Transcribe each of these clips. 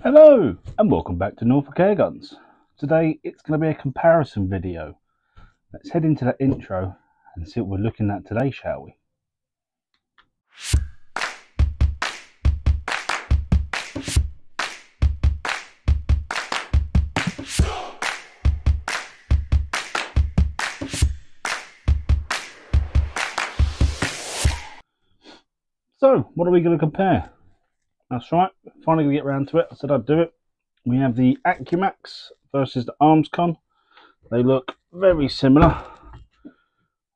Hello and welcome back to Norfolk Airguns. Today it's going to be a comparison video. Let's head into that intro and see what we're looking at today, shall we? So, what are we going to compare? That's right, finally going to get around to it. I said I'd do it. We have the Accumax versus the Armskon. They look very similar.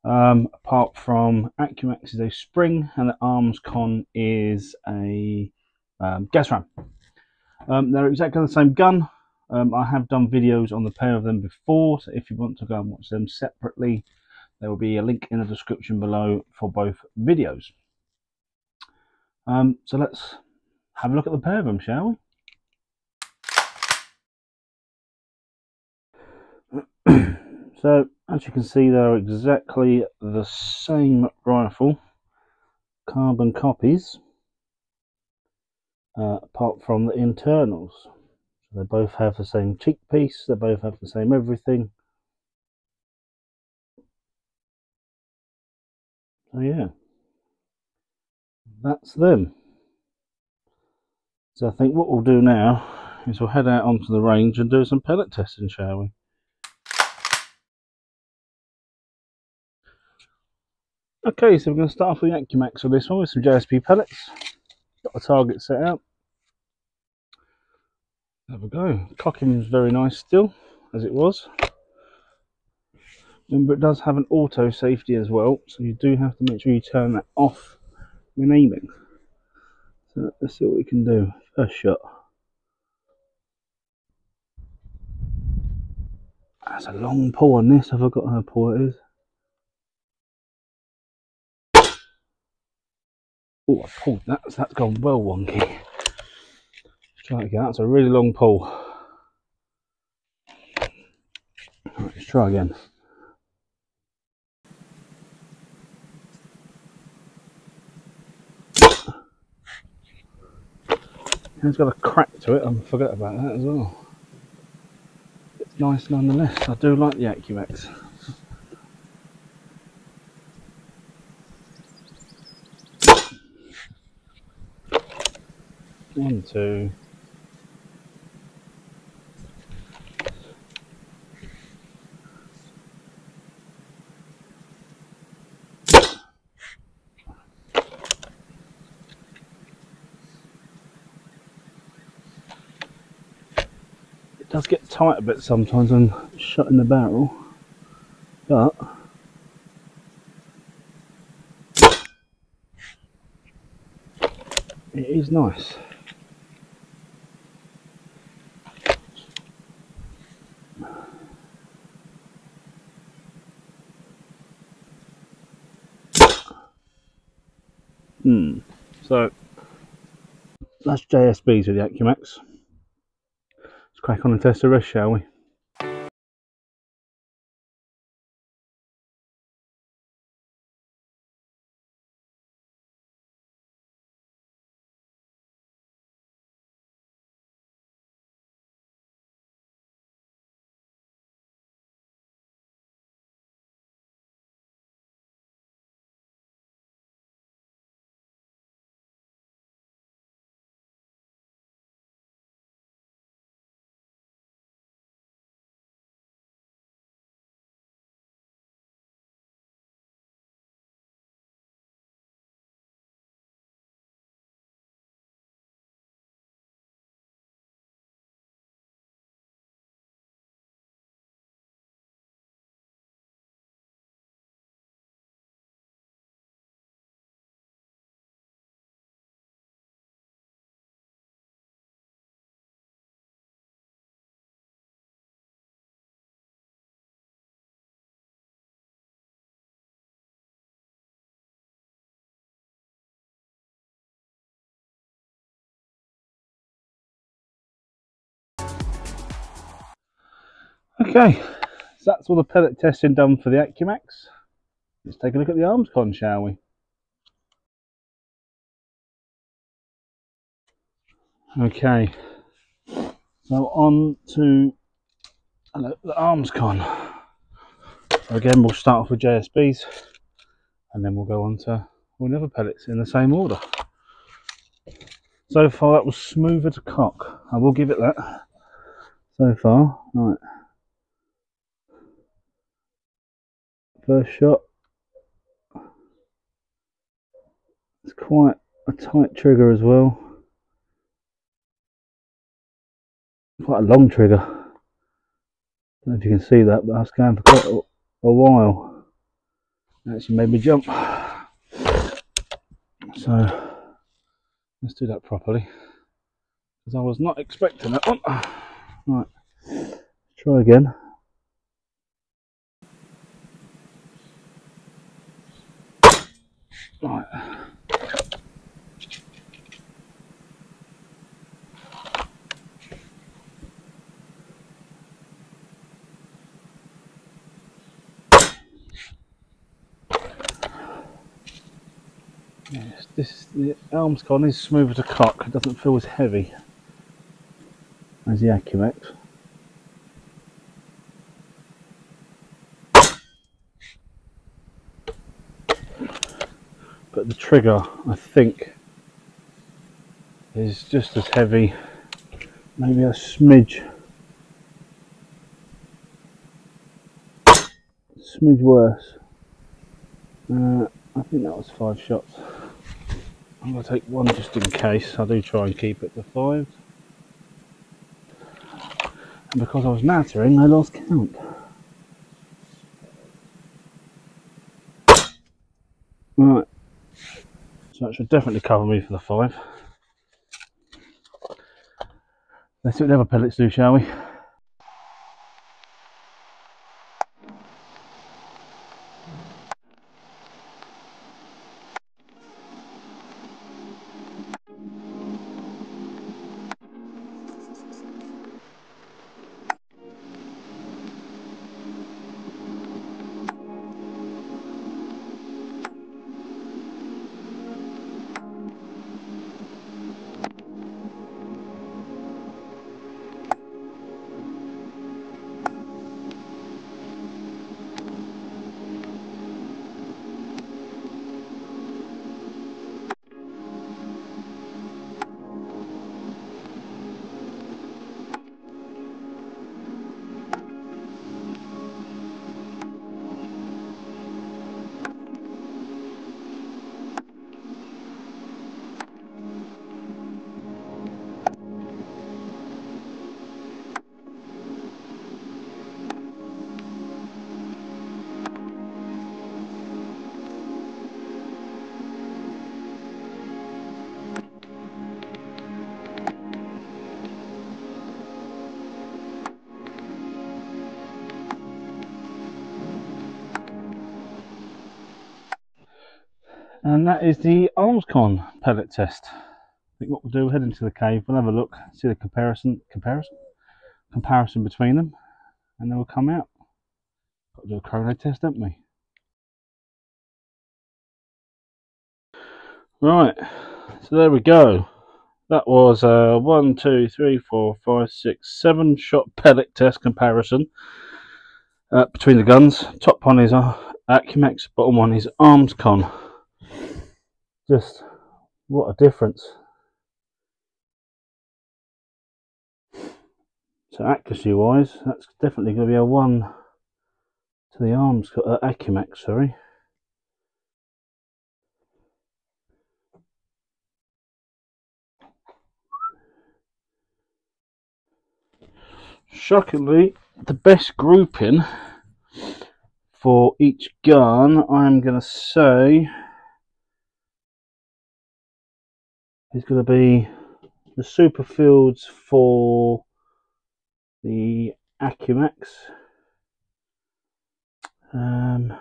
Apart from Accumax is a spring and the Armskon is a gas ram. They're exactly the same gun. I have done videos on the pair of them before, so if you want to go and watch them separately, there will be a link in the description below for both videos. So let's have a look at the pair of them, shall we? So as you can see, they're exactly the same rifle, carbon copies, apart from the internals. They both have the same cheek piece, they both have the same everything. So yeah, that's them. So I think what we'll do now is we'll head out onto the range and do some pellet testing, shall we? Okay, so we're going to start off with the Accumax for this one with some JSP pellets. Got the target set out. There we go. Cocking is very nice still, as it was. Remember, it does have an auto safety as well, so you do have to make sure you turn that off when aiming. So let's see what we can do. First shot. That's a long pull on this. I forgot how pull it is. Oh, I pulled that. That's gone well wonky. Let's try it again. That's a really long pull. Right, let's try again. It's got a crack to it. I forgot about that as well. It's nice nonetheless. I do like the Accumax. One, two. It does get tight a bit sometimes when shot in the barrel, but it is nice. So that's JSBs with the Accumax. Let's crack on and test the rest, shall we? Okay, so that's all the pellet testing done for the Accumax. Let's take a look at the Armskon, shall we? Okay, So on to the Armskon. Again, we'll start off with JSBs, and then we'll go on to all the other pellets in the same order. So far, that was smoother to cock. I will give it that. So far, right. First shot. It's quite a tight trigger as well. Quite a long trigger. I don't know if you can see that, but I was going for quite a while. It actually made me jump. So let's do that properly, because I was not expecting that one. Right, try again. Right. Yes, the Armskon is smoother to cock. It doesn't feel as heavy as the Accumax. But the trigger, I think, is just as heavy, maybe a smidge worse. I think that was 5 shots. I'm going to take one just in case. I do try and keep it to 5. And because I was nattering, I lost count. Right. So that should definitely cover me for the 5. Let's see what the other pellets do, shall we? And that is the Armskon pellet test. I think what we'll do, we'll head into the cave, we'll have a look, see the comparison between them, and then we'll come out. Got to do a chrono test, haven't we? Right, so there we go. That was a 1, 2, 3, 4, 5, 6, 7 shot pellet test comparison between the guns. Top one is Accumax, bottom one is Armskon. Just what a difference. So accuracy wise, that's definitely going to be a 1 to the Accumax, sorry. Shockingly, the best grouping for each gun, I'm going to say, is going to be the super fields for the Accumax, and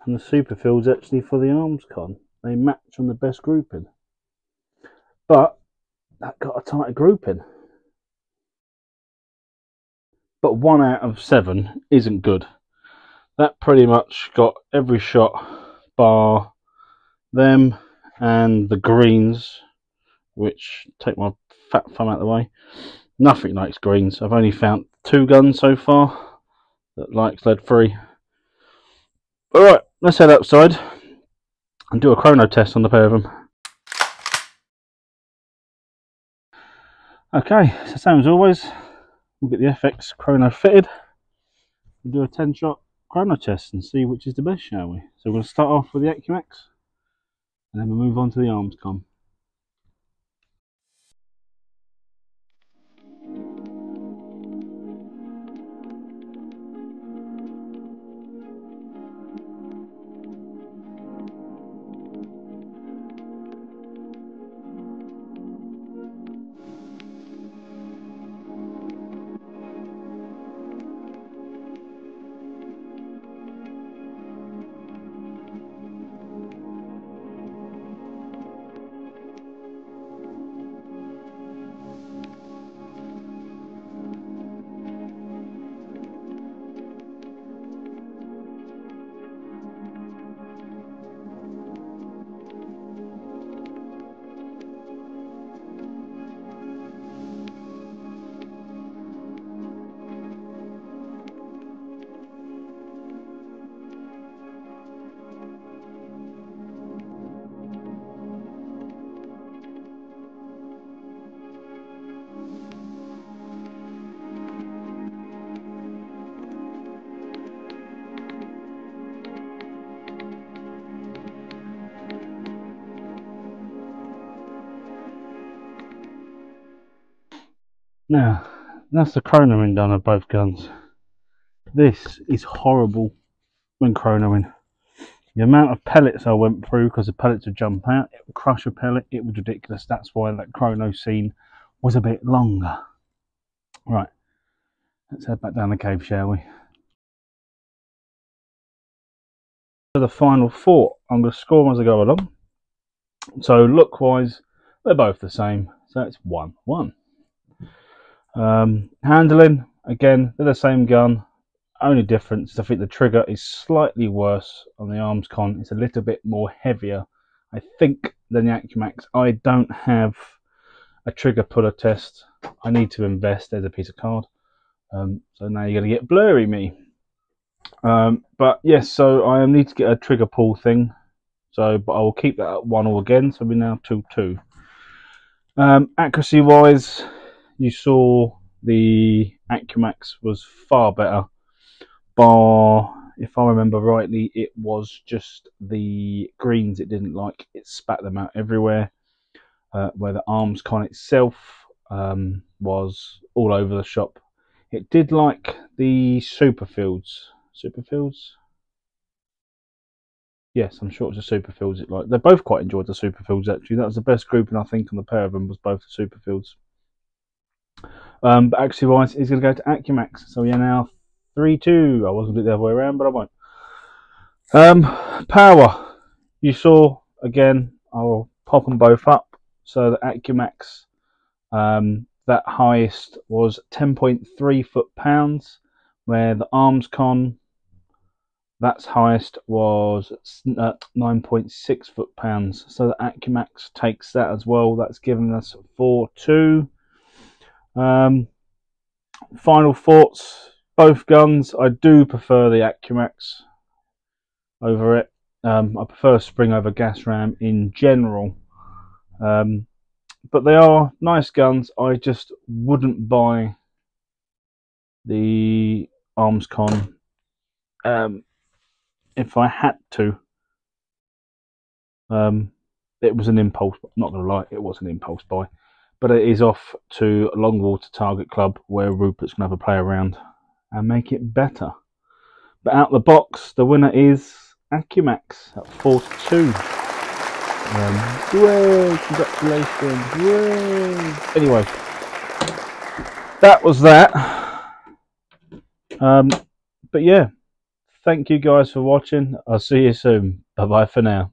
the super fields actually for the Armskon. They match on the best grouping, but that got a tighter grouping. But 1 out of 7 isn't good. That pretty much got every shot bar them and the greens which take my fat thumb out of the way. Nothing likes greens. I've only found 2 guns so far that likes lead free. Alright, let's head outside and do a chrono test on the pair of them. Okay, so same as always, we'll get the FX chrono fitted. We'll do a 10-shot chrono test and see which is the best, shall we? So we'll start off with the Accumax and then we'll move on to the Armskon. Now, that's the chronoing done of both guns. This is horrible when chronoing. The amount of pellets I went through, because the pellets would jump out, it would crush a pellet, it was ridiculous. That's why that chrono scene was a bit longer. Right, let's head back down the cave, shall we? For the final 4, I'm going to score them as I go along. So look-wise, they're both the same. So it's 1-1. Handling, again, they're the same gun. Only difference, I think the trigger is slightly worse on the Armskon. It's a little bit more heavier, I think, than the Accumax. I don't have a trigger puller test. I need to invest. There's a piece of card. So now you're going to get blurry me. But yes, so I need to get a trigger pull thing. So, but I will keep that at 1-1 again. So we're now 2-2. Accuracy wise, you saw the Accumax was far better. Bar, if I remember rightly, it was just the greens it didn't like. It spat them out everywhere. Where the Armskon itself was all over the shop. It did like the Superfields. Superfields? Yes, I'm sure it was the Superfields it liked. They both quite enjoyed the Superfields actually. That was the best grouping I think on the pair of them, was both the Superfields. But actually wise, it's going to go to Accumax. So we are now 3-2. I wasn't doing it the other way around, but I won't. Power. You saw, again, I will pop them both up. So the Accumax, that highest was 10.3 foot-pounds, where the Armskon, that's highest was 9.6 foot-pounds. So the Accumax takes that as well. That's given us 4-2. Final thoughts. Both guns, I do prefer the Accumax over it. I prefer spring over gas ram in general. But they are nice guns. I just wouldn't buy the Armskon if I had to. It was an impulse, not going to lie, it was an impulse buy. But it is off to Longwater Target Club, where Rupert's going to have a play around and make it better. But out the box, the winner is Accumax at 4-2. Yay, congratulations. Yay. Anyway, that was that. But yeah, thank you guys for watching. I'll see you soon. Bye bye for now.